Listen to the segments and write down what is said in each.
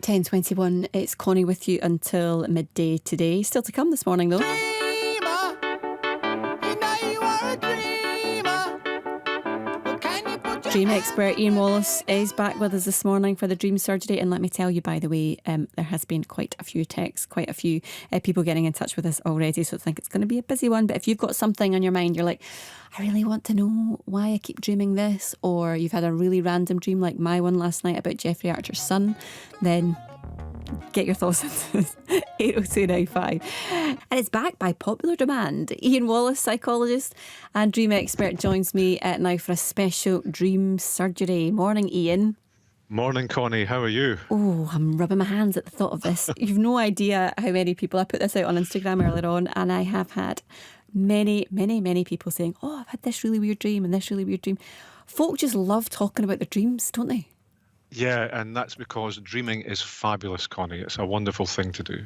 10:21. It's Connie with you until midday today. Still to come this morning, though. Dreamer, you know you are a dreamer. Well, can you put your Dream hands expert Ian Wallace is back with us this morning for the dream surgery. And let me tell you, by the way, there has been quite a few texts, quite a few people getting in touch with us already. So I think it's going to be a busy one. But if you've got something on your mind, you're like, I really want to know why I keep dreaming this, or you've had a really random dream like my one last night about Jeffrey Archer's son, then get your thoughts into this. 80295. And it's back by popular demand. Ian Wallace, psychologist and dream expert, joins me now for a special dream surgery. Morning, Ian. Morning, Connie. How are you? Oh, I'm rubbing my hands at the thought of this. You've no idea how many people, I put this out on Instagram earlier on, and I have had many people saying, oh, I've had this really weird dream and this really weird dream. Folk just love talking about their dreams, don't they? Yeah, and that's because dreaming is fabulous, Connie. It's a wonderful thing to do.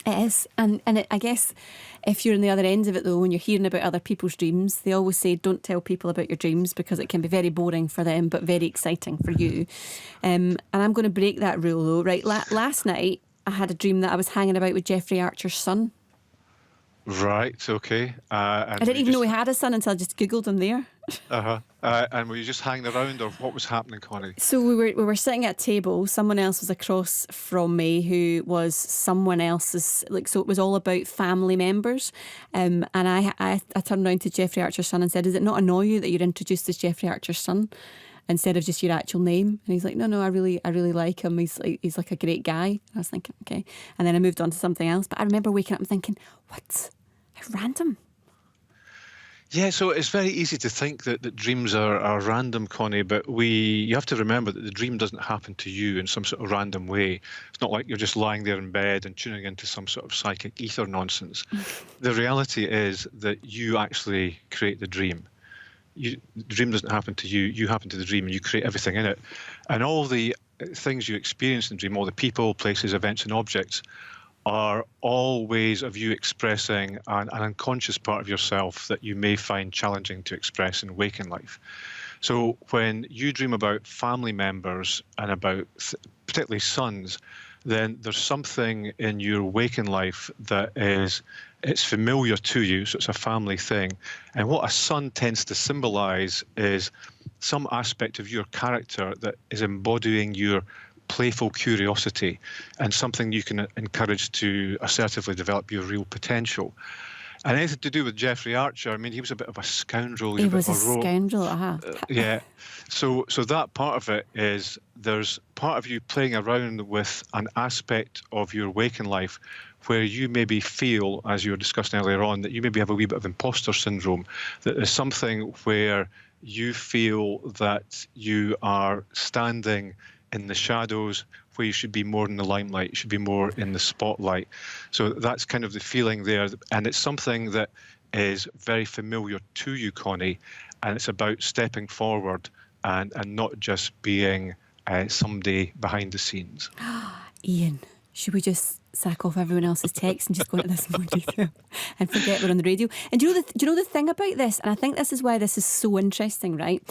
It is. And I guess if you're on the other end of it, though, when you're hearing about other people's dreams, they always say don't tell people about your dreams because it can be very boring for them but very exciting for you. And I'm going to break that rule, though. Right, last night I had a dream that I was hanging about with Jeffrey Archer's son. Right, okay. I didn't even know he had a son until I just Googled him there. And were you just hanging around, or what was happening, Connie? So we were sitting at a table. Someone else was across from me who was someone else's, so it was all about family members. And I turned around to Jeffrey Archer's son and said, does it not annoy you that you're introduced as Jeffrey Archer's son instead of just your actual name? And he's like, no, I really like him. He's like a great guy. And I was thinking, okay. And then I moved on to something else. But I remember waking up and thinking, what? How random. Yeah, so it's very easy to think that dreams are random, Connie, but you have to remember that the dream doesn't happen to you in some sort of random way. It's not like you're just lying there in bed and tuning into some sort of psychic ether nonsense. The reality is that you actually create the dream. The dream doesn't happen to you. You happen to the dream and you create everything in it. And all the things you experience in the dream, all the people, places, events and objects, are all ways of you expressing an unconscious part of yourself that you may find challenging to express in waking life. So when you dream about family members and about particularly sons, then there's something in your waking life that it's familiar to you, so it's a family thing. And what a son tends to symbolize is some aspect of your character that is embodying your playful curiosity and something you can encourage to assertively develop your real potential. And anything to do with Jeffrey Archer, I mean, he was a bit of a scoundrel. He was a scoundrel, yeah. So that part of it is there's part of you playing around with an aspect of your waking life where you maybe feel, as you were discussing earlier on, that you maybe have a wee bit of imposter syndrome, that there's something where you feel that you are standing in the shadows where you should be more in the limelight, you should be more in the spotlight. So that's kind of the feeling there. And it's something that is very familiar to you, Connie, and it's about stepping forward and not just being somebody behind the scenes. Ian, should we just sack off everyone else's text and just go into this in more detail and forget we're on the radio? And do you know the thing about this? And I think this is why this is so interesting, right?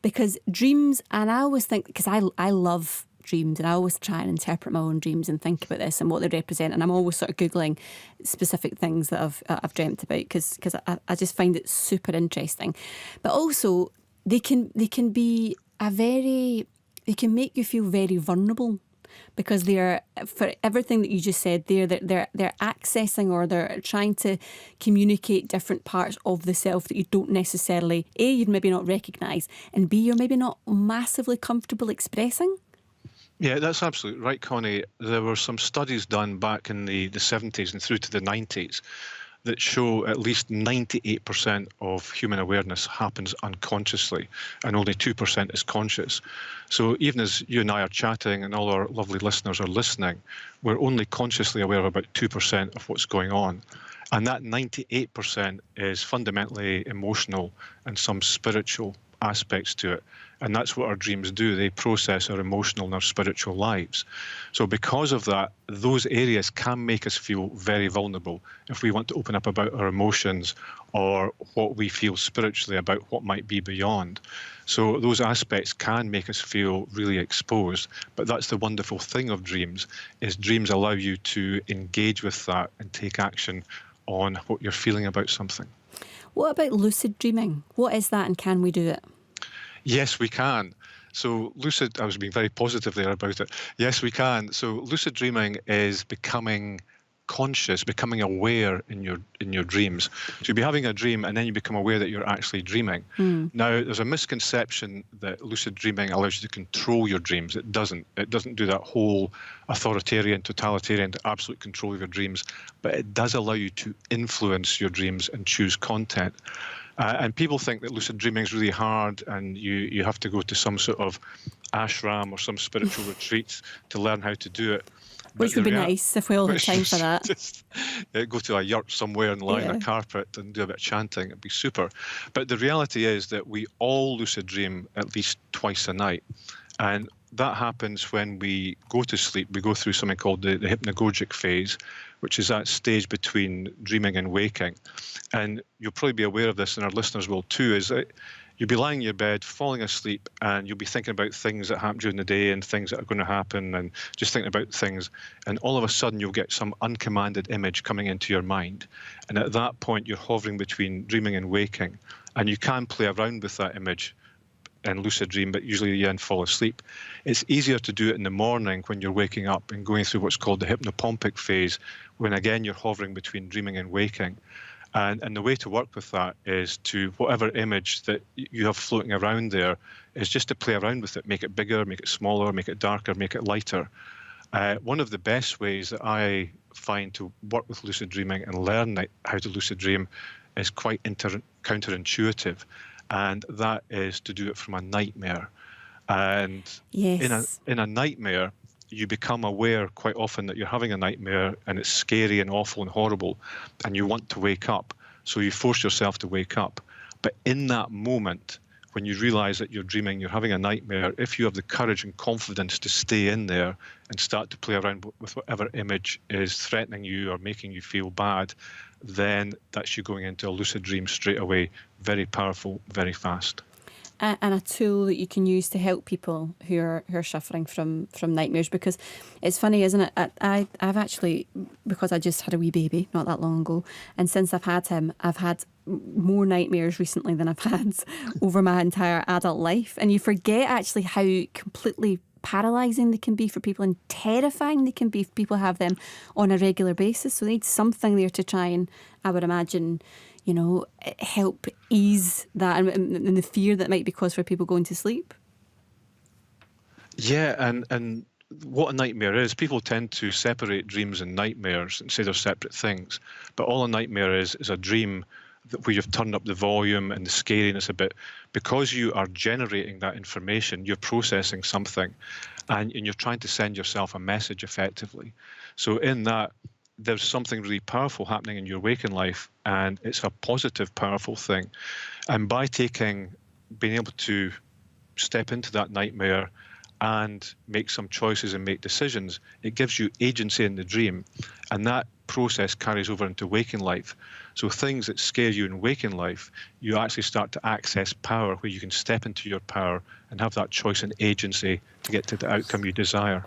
Because dreams, and I always think, because I love dreams and I always try and interpret my own dreams and think about this and what they represent, and I'm always sort of Googling specific things that I've dreamt about because I just find it super interesting. But also they can be they can make you feel very vulnerable, because they're, for everything that you just said, they're accessing, or they're trying to communicate different parts of the self that you don't necessarily, A, you'd maybe not recognise, and B, you're maybe not massively comfortable expressing. Yeah, that's absolutely right, Connie. There were some studies done back in the 70s and through to the 90s that show at least 98% of human awareness happens unconsciously and only 2% is conscious. So even as you and I are chatting and all our lovely listeners are listening, we're only consciously aware of about 2% of what's going on. And that 98% is fundamentally emotional and some spiritual aspects to it. And that's what our dreams do. They process our emotional and our spiritual lives. So because of that, those areas can make us feel very vulnerable if we want to open up about our emotions or what we feel spiritually about what might be beyond. So those aspects can make us feel really exposed. But that's the wonderful thing of dreams, is dreams allow you to engage with that and take action on what you're feeling about something. What about lucid dreaming? What is that, and can we do it? Yes, we can. So lucid, I was being very positive there about it. Yes, we can. So lucid dreaming is becoming conscious, becoming aware in your dreams. So you'll be having a dream and then you become aware that you're actually dreaming. Now, there's a misconception that lucid dreaming allows you to control your dreams. It doesn't. It doesn't do that whole authoritarian, totalitarian, absolute control of your dreams, but it does allow you to influence your dreams and choose content. And people think that lucid dreaming is really hard and you have to go to some sort of ashram or some spiritual retreats to learn how to do it. Which would be nice if we all had time for that. Just go to a yurt somewhere and lie on a carpet and do a bit of chanting. It'd be super. But the reality is that we all lucid dream at least twice a night. And that happens when we go to sleep. We go through something called the hypnagogic phase, which is that stage between dreaming and waking. And you'll probably be aware of this, and our listeners will too, is that you'll be lying in your bed, falling asleep, and you'll be thinking about things that happened during the day and things that are going to happen and just thinking about things. And all of a sudden, you'll get some uncommanded image coming into your mind. And at that point, you're hovering between dreaming and waking. And you can play around with that image and lucid dream, but usually you then fall asleep. It's easier to do it in the morning when you're waking up and going through what's called the hypnopompic phase, when again you're hovering between dreaming and waking. And the way to work with that is to, whatever image that you have floating around there, is just to play around with it, make it bigger, make it smaller, make it darker, make it lighter. One of the best ways that I find to work with lucid dreaming and learn how to lucid dream is quite counterintuitive. And that is to do it from a nightmare. And Yes. in a nightmare, you become aware quite often that you're having a nightmare and it's scary and awful and horrible, and you want to wake up. So you force yourself to wake up. But in that moment, when you realize that you're dreaming, you're having a nightmare, if you have the courage and confidence to stay in there and start to play around with whatever image is threatening you or making you feel bad, then that's you going into a lucid dream straight away. Very powerful, very fast. And a tool that you can use to help people who are suffering from nightmares. Because it's funny, isn't it? I've actually, because I just had a wee baby not that long ago, and since I've had him, I've had more nightmares recently than I've had over my entire adult life. And you forget actually how completely paralysing they can be for people and terrifying they can be if people have them on a regular basis. So they need something there to try and, I would imagine, help ease that and the fear that might be caused for people going to sleep. Yeah, and what a nightmare is, people tend to separate dreams and nightmares and say they're separate things. But all a nightmare is a dream where you've turned up the volume and the scariness a bit. Because you are generating that information, you're processing something, and you're trying to send yourself a message effectively. So in that, there's something really powerful happening in your waking life, and it's a positive, powerful thing. And by being able to step into that nightmare and make some choices and make decisions, it gives you agency in the dream, and that process carries over into waking life. So things that scare you in waking life, you actually start to access power, where you can step into your power and have that choice and agency to get to the outcome you desire.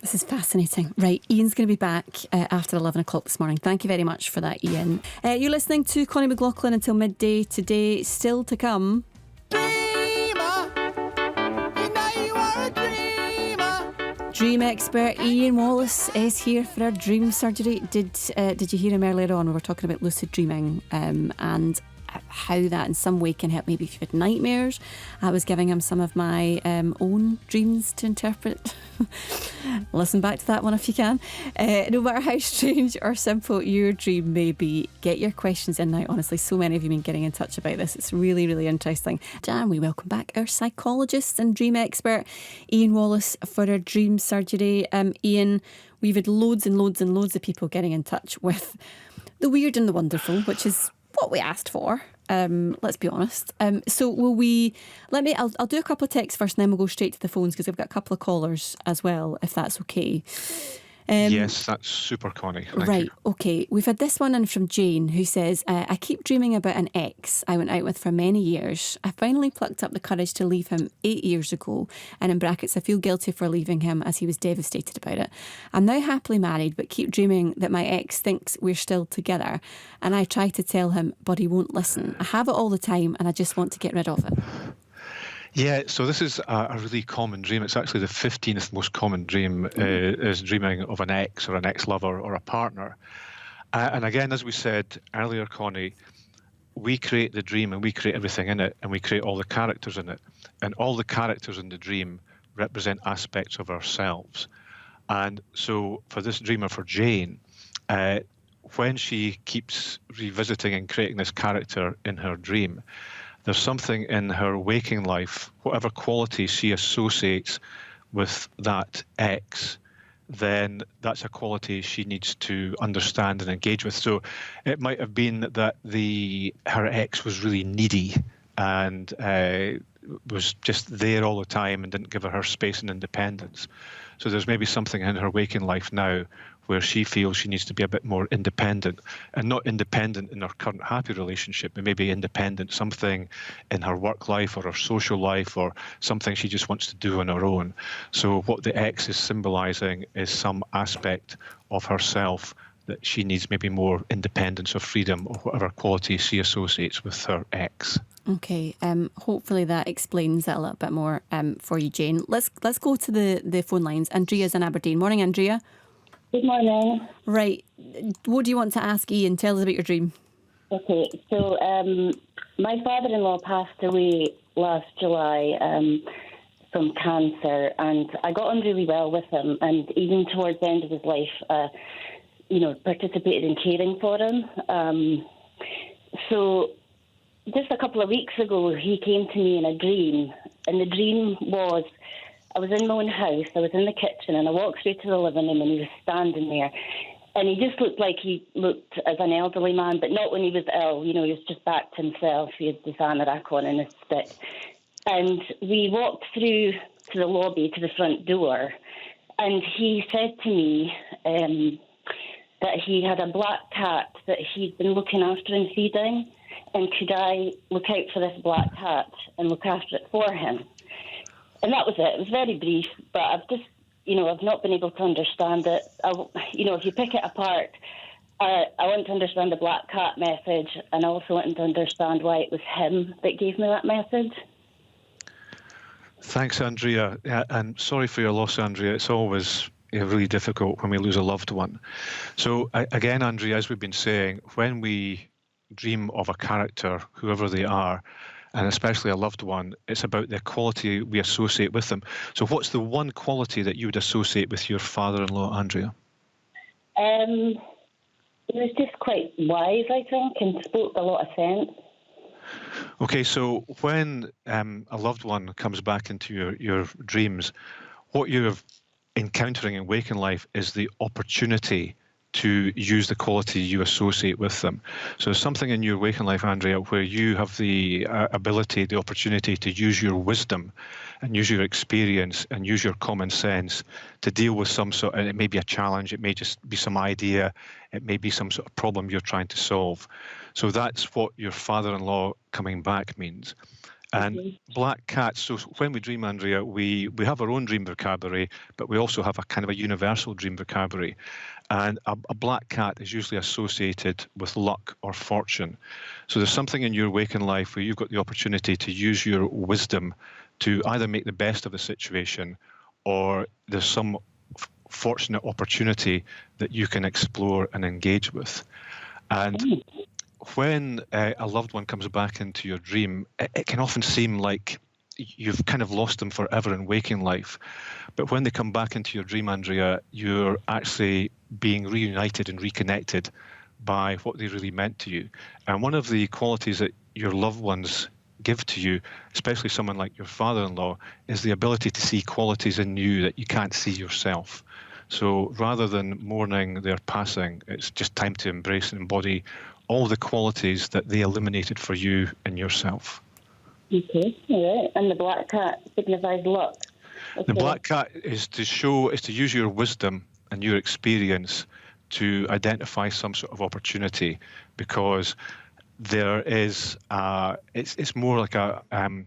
This is fascinating. Right, Ian's going to be back after 11 o'clock this morning. Thank you very much for that, Ian. You're listening to Connie McLaughlin until midday today. Still to come. Dreamer, you know you are a dreamer. Dream expert Ian Wallace is here for our dream surgery. Did you hear him earlier on? We were talking about lucid dreaming and how that in some way can help maybe if you've had nightmares. I was giving him some of my own dreams to interpret. Listen back to that one if you can. No matter how strange or simple your dream may be, get your questions in now. Honestly, so many of you have been getting in touch about this. It's really, really interesting. And we welcome back our psychologist and dream expert, Ian Wallace, for our dream surgery. Ian, we've had loads and loads and loads of people getting in touch with the weird and the wonderful, which is what we asked for. Let's be honest. So will we? I'll do a couple of texts first, and then we'll go straight to the phones because I've got a couple of callers as well, if that's okay. Yes, that's super, Connie. Thank Right, you. okay. We've had this one in from Jane who says, I keep dreaming about an ex I went out with for many years. I finally plucked up the courage to leave him 8 years ago, and in brackets, I feel guilty for leaving him as he was devastated about it. I'm now happily married, but keep dreaming that my ex thinks we're still together, and I try to tell him, but he won't listen. I have it all the time, and I just want to get rid of it. Yeah, so this is a really common dream. It's actually the 15th most common dream, is dreaming of an ex or an ex-lover or a partner. And again, as we said earlier, Connie, we create the dream and we create everything in it, and we create all the characters in it. And all the characters in the dream represent aspects of ourselves. And so for this dreamer, for Jane, when she keeps revisiting and creating this character in her dream, there's something in her waking life, whatever quality she associates with that ex, then that's a quality she needs to understand and engage with. So it might have been that her ex was really needy and was just there all the time and didn't give her space and independence. So there's maybe something in her waking life now where she feels she needs to be a bit more independent, and not independent in her current happy relationship, but maybe independent, something in her work life or her social life or something she just wants to do on her own. So what the ex is symbolizing is some aspect of herself that she needs maybe more independence or freedom or whatever quality she associates with her ex. Okay, hopefully that explains it a little bit more for you, Jane. Let's go to the phone lines. Andrea's in Aberdeen. Morning, Andrea. Good morning. Right. What do you want to ask Ian? Tell us about your dream. Okay, so my father-in-law passed away last July from cancer, and I got on really well with him, and even towards the end of his life, participated in caring for him. So just a couple of weeks ago, he came to me in a dream, and the dream was, I was in my own house, I was in the kitchen, and I walked straight to the living room, and he was standing there. And he just looked like he looked as an elderly man, but not when he was ill. He was just back to himself. He had this anorak on and his stick. And we walked through to the lobby, to the front door, and he said to me that he had a black cat that he'd been looking after and feeding, and could I look out for this black cat and look after it for him? And that was it. It was very brief, but I've just, I've not been able to understand it. If you pick it apart, I want to understand the black cat message, and I also want to understand why it was him that gave me that message. Thanks, Andrea. And sorry for your loss, Andrea. It's always really difficult when we lose a loved one. So again, Andrea, as we've been saying, when we dream of a character, whoever they are, and especially a loved one, it's about the quality we associate with them. So what's the one quality that you would associate with your father-in-law, Andrea? He was just quite wise, I think, and spoke a lot of sense. Okay, so when a loved one comes back into your dreams, what you're encountering in waking life is the opportunity to use the quality you associate with them. So there's something in your waking life, Andrea, where you have the ability, the opportunity to use your wisdom and use your experience and use your common sense to deal with some sort, and it may be a challenge, it may just be some idea, it may be some sort of problem you're trying to solve. So that's what your father-in-law coming back means. And black cats, so when we dream, Andrea, we have our own dream vocabulary, but we also have a kind of a universal dream vocabulary. And a black cat is usually associated with luck or fortune. So there's something in your waking life where you've got the opportunity to use your wisdom to either make the best of the situation, or there's some fortunate opportunity that you can explore and engage with. And when a loved one comes back into your dream, it can often seem like you've kind of lost them forever in waking life. But when they come back into your dream, Andrea, you're actually being reunited and reconnected by what they really meant to you. And one of the qualities that your loved ones give to you, especially someone like your father-in-law, is the ability to see qualities in you that you can't see yourself. So rather than mourning their passing, it's just time to embrace and embody all the qualities that they eliminated for you in yourself. Okay, all right. And the black cat signifies luck. Okay. The black cat is to use your wisdom and your experience to identify some sort of opportunity, because there is it's more like the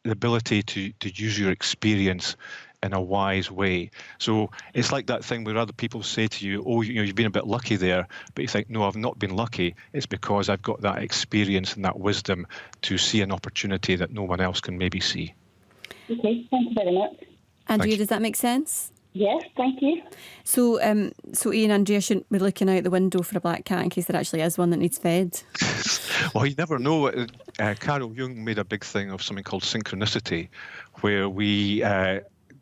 ability to use your experience in a wise way. So it's like that thing where other people say to you, oh, you've been a bit lucky there, but you think, no, I've not been lucky. It's because I've got that experience and that wisdom to see an opportunity that no one else can maybe see. Okay, thank you very much. Andrea, does that make sense? Yes, thank you. So, Ian, Andrea shouldn't be looking out the window for a black cat in case there actually is one that needs fed. Well, you never know. Carl Jung made a big thing of something called synchronicity, where we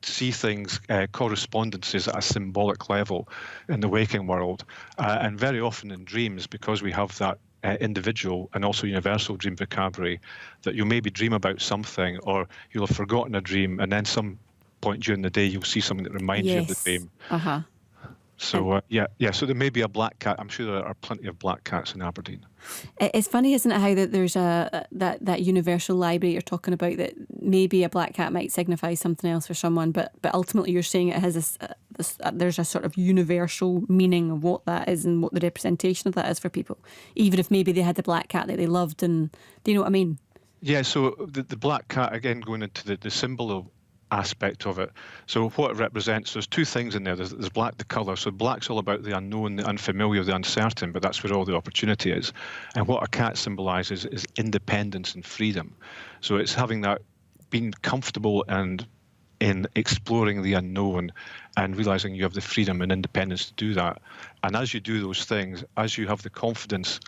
see things, correspondences at a symbolic level in the waking world. And very often in dreams, because we have that individual and also universal dream vocabulary, that you'll maybe dream about something, or you'll have forgotten a dream, and then some point during the day you'll see something that reminds you of the dream. So so there may be a black cat. I'm sure there are plenty of black cats in Aberdeen. It's funny, isn't it, how that there's that universal library you're talking about, that maybe a black cat might signify something else for someone, but ultimately you're saying it has there's a sort of universal meaning of what that is and what the representation of that is for people, even if maybe they had a black cat that they loved. And do you know what I mean? Yeah. So the black cat, again, going into the symbol aspect of it. So what it represents, there's two things in there. There's black, the colour. So black's all about the unknown, the unfamiliar, the uncertain, but that's where all the opportunity is. And what a cat symbolises is independence and freedom. So it's having that, being comfortable and in exploring the unknown and realising you have the freedom and independence to do that. And as you do those things, as you have the confidence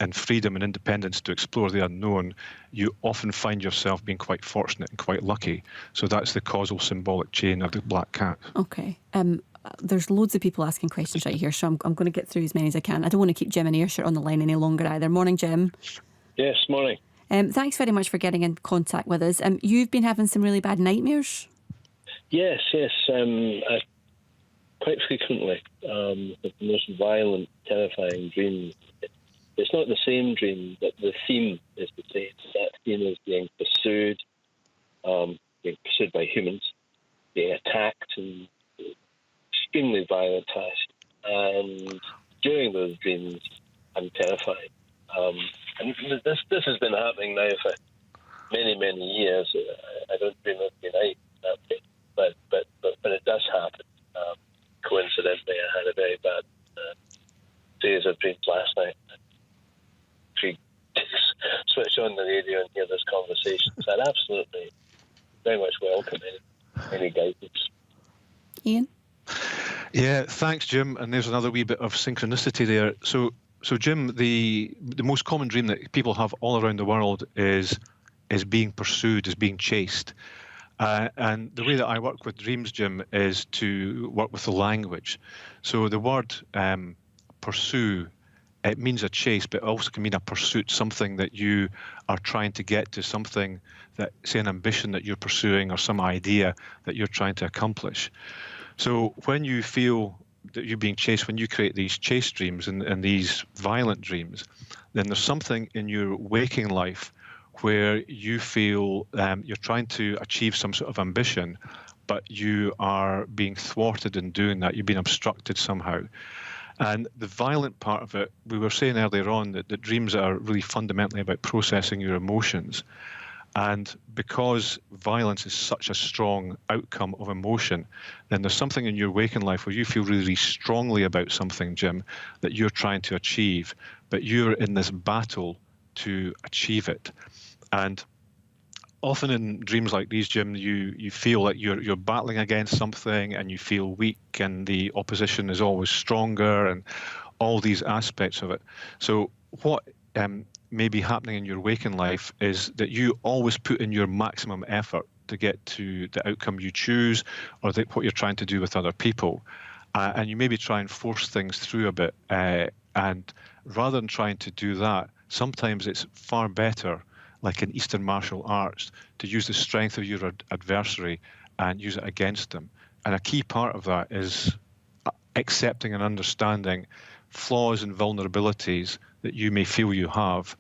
and freedom and independence to explore the unknown, you often find yourself being quite fortunate and quite lucky. So that's the causal symbolic chain of the black cat. Okay. There's loads of people asking questions right here, so I'm going to get through as many as I can. I don't want to keep Jim and Ayrshire on the line any longer either. Morning, Jim. Yes, morning. Thanks very much for getting in contact with us. You've been having some really bad nightmares? Yes. Quite frequently, the most violent, terrifying dreams. It's not the same dream, but the theme is the same. That theme is being pursued by humans, being attacked in extremely violent fashion. And during those dreams, I'm terrified. And this has been happening now for many, many years. I don't dream every night that way, but when it does happen, coincidentally, I had a very bad series of dreams last night. Switch on the radio and hear this conversation. So I'd absolutely very much welcome any guidance. Ian? Yeah, thanks, Jim. And there's another wee bit of synchronicity there. So Jim, the most common dream that people have all around the world is being pursued, is being chased. And the way that I work with dreams, Jim, is to work with the language. So the word pursue, it means a chase, but it also can mean a pursuit, something that you are trying to get to, something that, say, an ambition that you're pursuing or some idea that you're trying to accomplish. So when you feel that you're being chased, when you create these chase dreams and these violent dreams, then there's something in your waking life where you feel you're trying to achieve some sort of ambition, but you are being thwarted in doing that. You've been obstructed somehow. And the violent part of it, we were saying earlier on that dreams are really fundamentally about processing your emotions. And because violence is such a strong outcome of emotion, then there's something in your waking life where you feel really, really strongly about something, Jim, that you're trying to achieve, but you're in this battle to achieve it. And often in dreams like these, Jim, you feel like you're battling against something and you feel weak and the opposition is always stronger and all these aspects of it. So what may be happening in your waking life is that you always put in your maximum effort to get to the outcome you choose or what you're trying to do with other people. And you maybe try and force things through a bit. And rather than trying to do that, sometimes it's far better, like in Eastern martial arts, to use the strength of your adversary and use it against them. And a key part of that is accepting and understanding flaws and vulnerabilities that you may feel you have.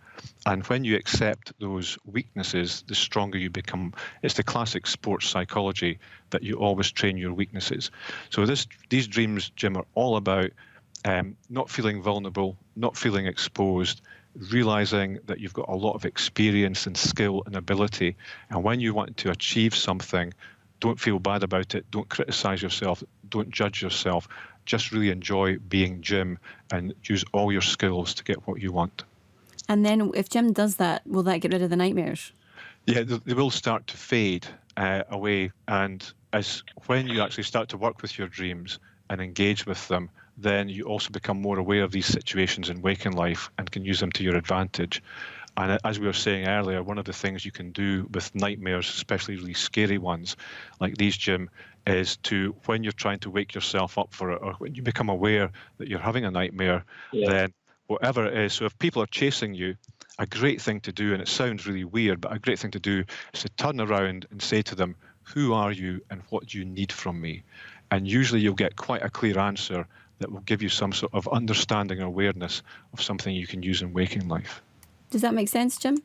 And when you accept those weaknesses, the stronger you become. It's the classic sports psychology that you always train your weaknesses. So these dreams, Jim, are all about not feeling vulnerable, not feeling exposed, realizing that you've got a lot of experience and skill and ability. And when you want to achieve something, don't feel bad about it. Don't criticize yourself. Don't judge yourself. Just really enjoy being Jim and use all your skills to get what you want. And then if Jim does that, will that get rid of the nightmares? Yeah, they will start to fade away. And when you actually start to work with your dreams and engage with them, then you also become more aware of these situations in waking life and can use them to your advantage. And as we were saying earlier, one of the things you can do with nightmares, especially really scary ones like these, Jim, is to, when you're trying to wake yourself up for it, or when you become aware that you're having a nightmare, then whatever it is, so if people are chasing you, a great thing to do, and it sounds really weird, but a great thing to do is to turn around and say to them, who are you and what do you need from me? And usually you'll get quite a clear answer that will give you some sort of understanding or awareness of something you can use in waking life. Does that make sense, Jim?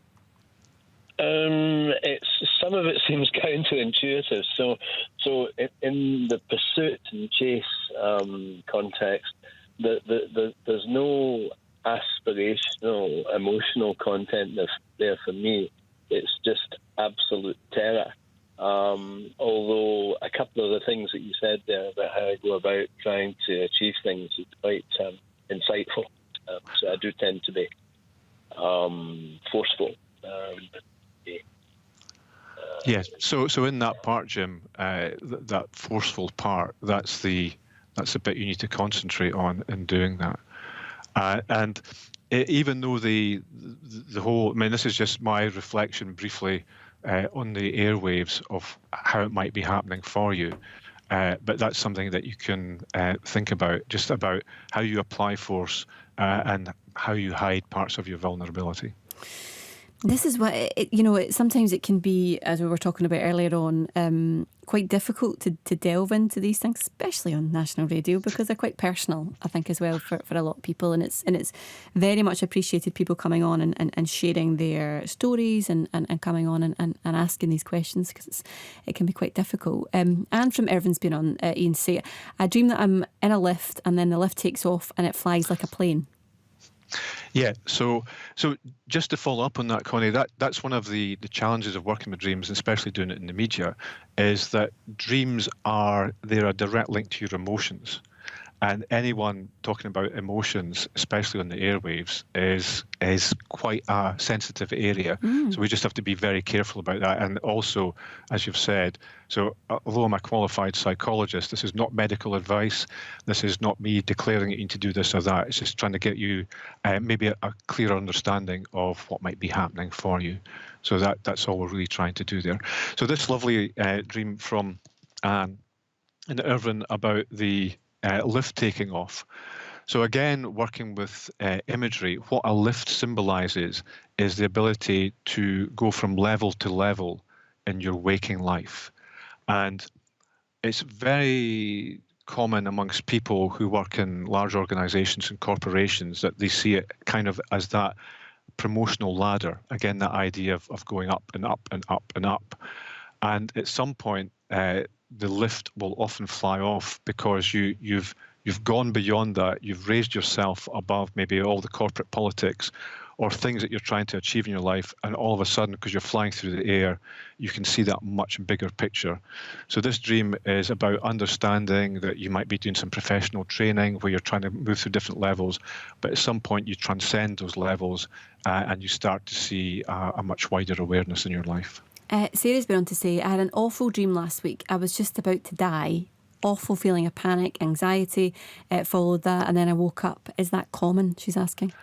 Some of it seems counterintuitive. So in the pursuit and chase context, there's no aspirational, emotional content there for me. It's just absolute terror. Although a couple of the things that you said there about how I go about trying to achieve things is quite insightful. So I do tend to be forceful. Yes. So in that part, Jim, that forceful part, that's the bit you need to concentrate on in doing that. And even though the whole, I mean, this is just my reflection briefly on the airwaves of how it might be happening for you. But that's something that you can think about, just about how you apply force and how you hide parts of your vulnerability. This is what, sometimes it can be, as we were talking about earlier on, quite difficult to delve into these things, especially on national radio, because they're quite personal, I think, as well for a lot of people. And it's very much appreciated, people coming on and sharing their stories and coming on and asking these questions, because it can be quite difficult. Anne from Irvin's been on, Ian, say, I dream that I'm in a lift and then the lift takes off and it flies like a plane. Yeah, so just to follow up on that, Connie, that's one of the challenges of working with dreams, and especially doing it in the media, is that dreams they're a direct link to your emotions. And anyone talking about emotions, especially on the airwaves, is quite a sensitive area. So we just have to be very careful about that. And also, as you've said, so although I'm a qualified psychologist, this is not medical advice. This is not me declaring you need to do this or that. It's just trying to get you maybe a clearer understanding of what might be happening for you. So that's all we're really trying to do there. So this lovely dream from Anne in Irvine about the lift taking off. So again, working with imagery, what a lift symbolizes is the ability to go from level to level in your waking life. And it's very common amongst people who work in large organizations and corporations that they see it kind of as that promotional ladder. Again, that idea of going up and up and up and up. And at some point, the lift will often fly off because you've gone beyond that. You've raised yourself above maybe all the corporate politics or things that you're trying to achieve in your life, and all of a sudden, because you're flying through the air, you can see that much bigger picture. So this dream is about understanding that you might be doing some professional training where you're trying to move through different levels, but at some point you transcend those levels and you start to see a much wider awareness in your life. Sarah's been on to say, I had an awful dream last week. I was just about to die. Awful feeling of panic, anxiety followed that, and then I woke up. Is that common, she's asking?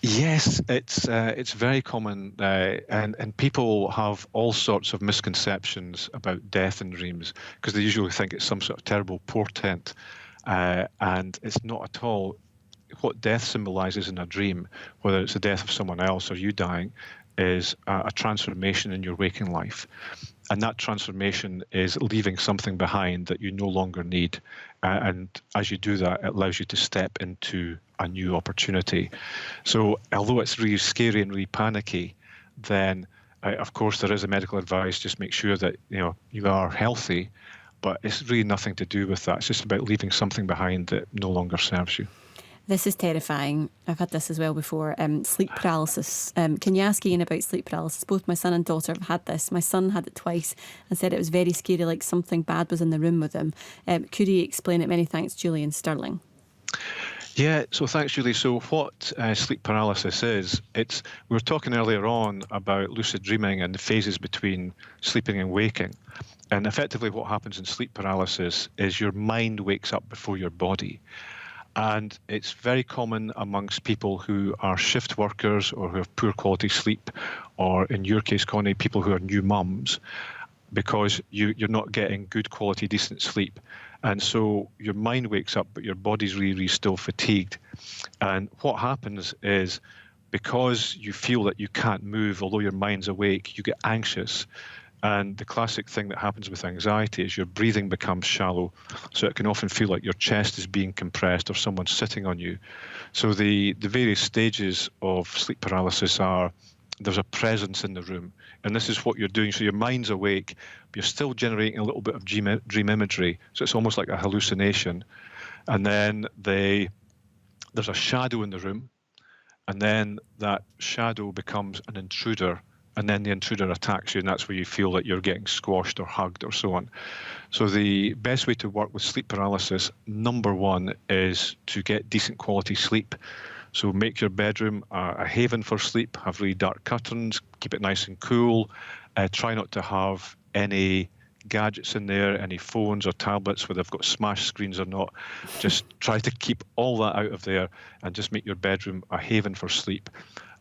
Yes, it's very common, and people have all sorts of misconceptions about death in dreams because they usually think it's some sort of terrible portent, and it's not at all. What death symbolizes in a dream, whether it's the death of someone else or you dying, is a transformation in your waking life. And that transformation is leaving something behind that you no longer need. And as you do that, it allows you to step into a new opportunity. So although it's really scary and really panicky, then of course there is a medical advice. Just make sure that you are healthy, but it's really nothing to do with that. It's just about leaving something behind that no longer serves you. This is terrifying. I've had this as well before. Sleep paralysis. Can you ask Ian about sleep paralysis? Both my son and daughter have had this. My son had it twice and said it was very scary, like something bad was in the room with him. Could he explain it? Many thanks, Julie in Stirling. Yeah, so thanks, Julie. So what sleep paralysis is, we were talking earlier on about lucid dreaming and the phases between sleeping and waking. And effectively what happens in sleep paralysis is your mind wakes up before your body. And it's very common amongst people who are shift workers or who have poor quality sleep, or in your case, Connie, people who are new mums, because you're not getting good quality, decent sleep. And so your mind wakes up, but your body's really still fatigued. And what happens is, because you feel that you can't move, although your mind's awake, you get anxious. And the classic thing that happens with anxiety is your breathing becomes shallow. So it can often feel like your chest is being compressed or someone's sitting on you. So the various stages of sleep paralysis are, there's a presence in the room. And this is what you're doing. So your mind's awake, but you're still generating a little bit of dream imagery. So it's almost like a hallucination. And then there's a shadow in the room. And then that shadow becomes an intruder. And then the intruder attacks you, and that's where you feel that you're getting squashed or hugged or so on. So the best way to work with sleep paralysis, number one, is to get decent quality sleep. So make your bedroom a haven for sleep, have really dark curtains, keep it nice and cool. Try not to have any gadgets in there, any phones or tablets where they've got smashed screens or not. Just try to keep all that out of there and just make your bedroom a haven for sleep.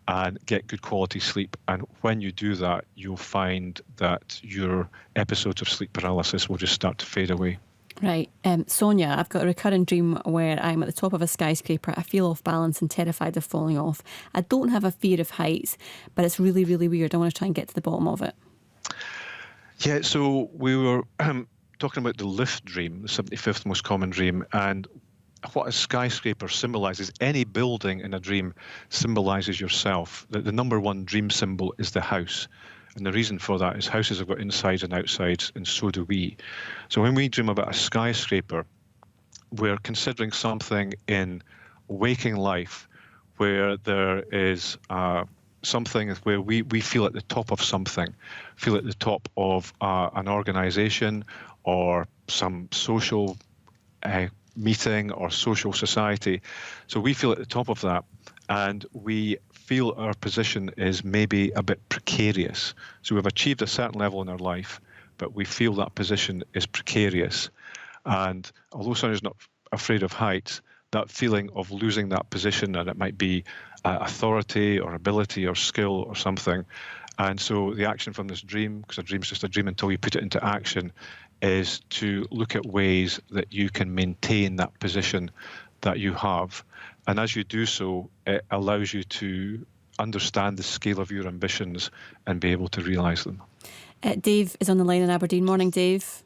And get good quality sleep. And when you do that, you'll find that your episodes of sleep paralysis will just start to fade away. Right. Sonia, I've got a recurrent dream where I'm at the top of a skyscraper. I feel off balance and terrified of falling off. I don't have a fear of heights, but it's really, really weird. I want to try and get to the bottom of it. Yeah, so we were talking about the lift dream, the 75th most common dream, and what a skyscraper symbolises, any building in a dream symbolises yourself. The number one dream symbol is the house. And the reason for that is houses have got insides and outsides, and so do we. So when we dream about a skyscraper, we're considering something in waking life where there is something where we feel at the top of something, feel at the top of an organisation or some social meeting or social society. So we feel at the top of that, and we feel our position is maybe a bit precarious. So we've achieved a certain level in our life, but we feel that position is precarious. And although Sonia's not afraid of heights, that feeling of losing that position, and it might be authority or ability or skill or something. And so the action from this dream, because a dream is just a dream until you put it into action, is to look at ways that you can maintain that position that you have. And as you do so, it allows you to understand the scale of your ambitions and be able to realise them. Dave is on the line in Aberdeen. Morning, Dave.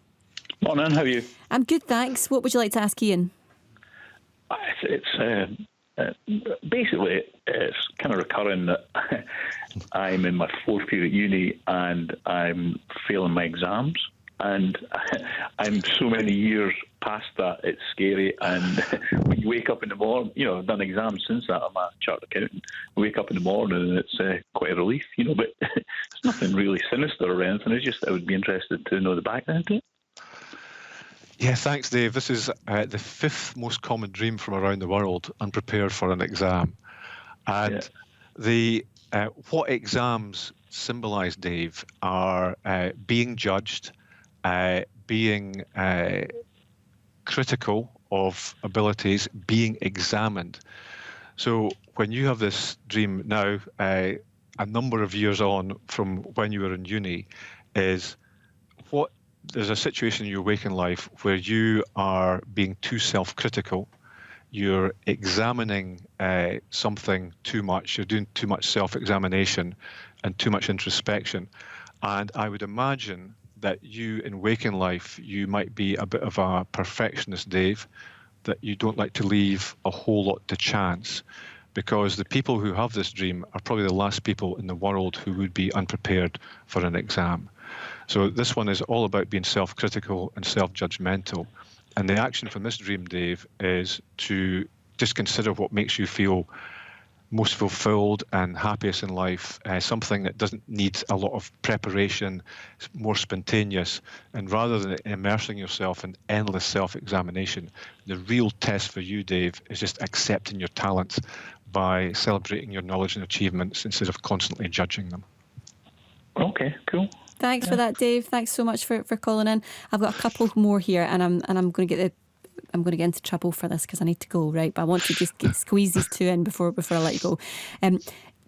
Morning, how are you? I'm good, thanks. What would you like to ask Ian? Basically, it's kind of recurring that I'm in my fourth year at uni and I'm failing my exams. And I'm so many years past that, it's scary. And when you wake up in the morning, I've done exams since that. I'm a chartered accountant. I wake up in the morning and it's quite a relief, but it's nothing really sinister or anything. I would be interested to know the background to it. Yeah, thanks, Dave. This is the fifth most common dream from around the world, unprepared for an exam. And what exams symbolise, Dave, are being judged, being critical of abilities, being examined. So when you have this dream now, a number of years on from when you were in uni, is there's a situation in your waking life where you are being too self-critical, you're examining something too much, you're doing too much self-examination and too much introspection. And I would imagine that you, in waking life, you might be a bit of a perfectionist, Dave, that you don't like to leave a whole lot to chance, because the people who have this dream are probably the last people in the world who would be unprepared for an exam. So this one is all about being self-critical and self-judgmental. And the action from this dream, Dave, is to just consider what makes you feel most fulfilled and happiest in life, something that doesn't need a lot of preparation, more spontaneous. And rather than immersing yourself in endless self-examination, the real test for you, Dave, is just accepting your talents by celebrating your knowledge and achievements instead of constantly judging them. Okay, cool. Thanks for that, Dave. Thanks so much for calling in. I've got a couple more here, and I'm going to get into trouble for this because I need to go, right? But I want to just squeeze these two in before I let you go.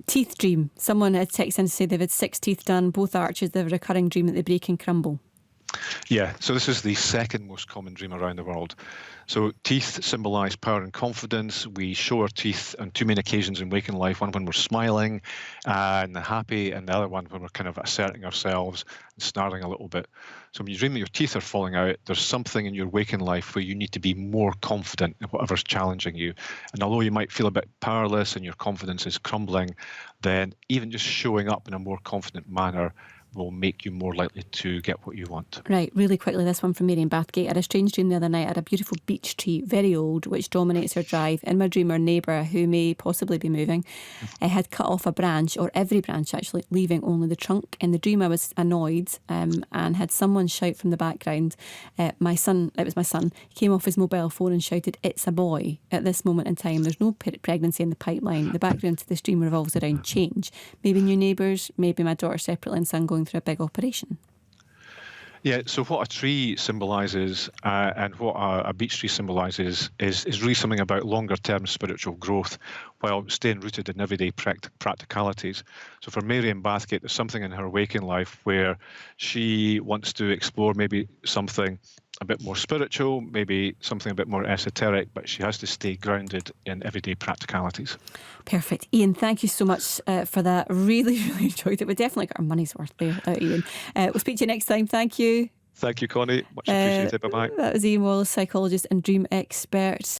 Teeth dream. Someone had texted in to say they've had 6 teeth done, both arches. They have a recurring dream that they break and crumble. Yeah, so this is the second most common dream around the world. So teeth symbolise power and confidence. We show our teeth on 2 main occasions in waking life, one when we're smiling and happy, and the other one when we're kind of asserting ourselves and snarling a little bit. So when you dream that your teeth are falling out, there's something in your waking life where you need to be more confident in whatever's challenging you. And although you might feel a bit powerless and your confidence is crumbling, then even just showing up in a more confident manner will make you more likely to get what you want. Right, really quickly, this one from Mary in Bathgate. I had a strange dream the other night. I had a beautiful beech tree, very old, which dominates her drive. In my dream, our neighbour, who may possibly be moving, had cut off a branch, or every branch actually, leaving only the trunk. In the dream, I was annoyed and had someone shout from the background. It was my son, he came off his mobile phone and shouted, "It's a boy." At this moment in time, there's no pregnancy in the pipeline. The background to this dream revolves around change. Maybe new neighbours, maybe my daughter separately and son going through a big operation. Yeah, so what a tree symbolises and what a beech tree symbolises is really something about longer-term spiritual growth while staying rooted in everyday practicalities. So for Mary in Bathgate, there's something in her waking life where she wants to explore maybe something a bit more spiritual, maybe something a bit more esoteric, but she has to stay grounded in everyday practicalities. Perfect. Ian, thank you so much for that. Really, really enjoyed it. We definitely got our money's worth there, Ian. We'll speak to you next time. Thank you. Thank you, Connie. Much appreciated. Bye-bye. That was Ian Wallace, psychologist and dream expert.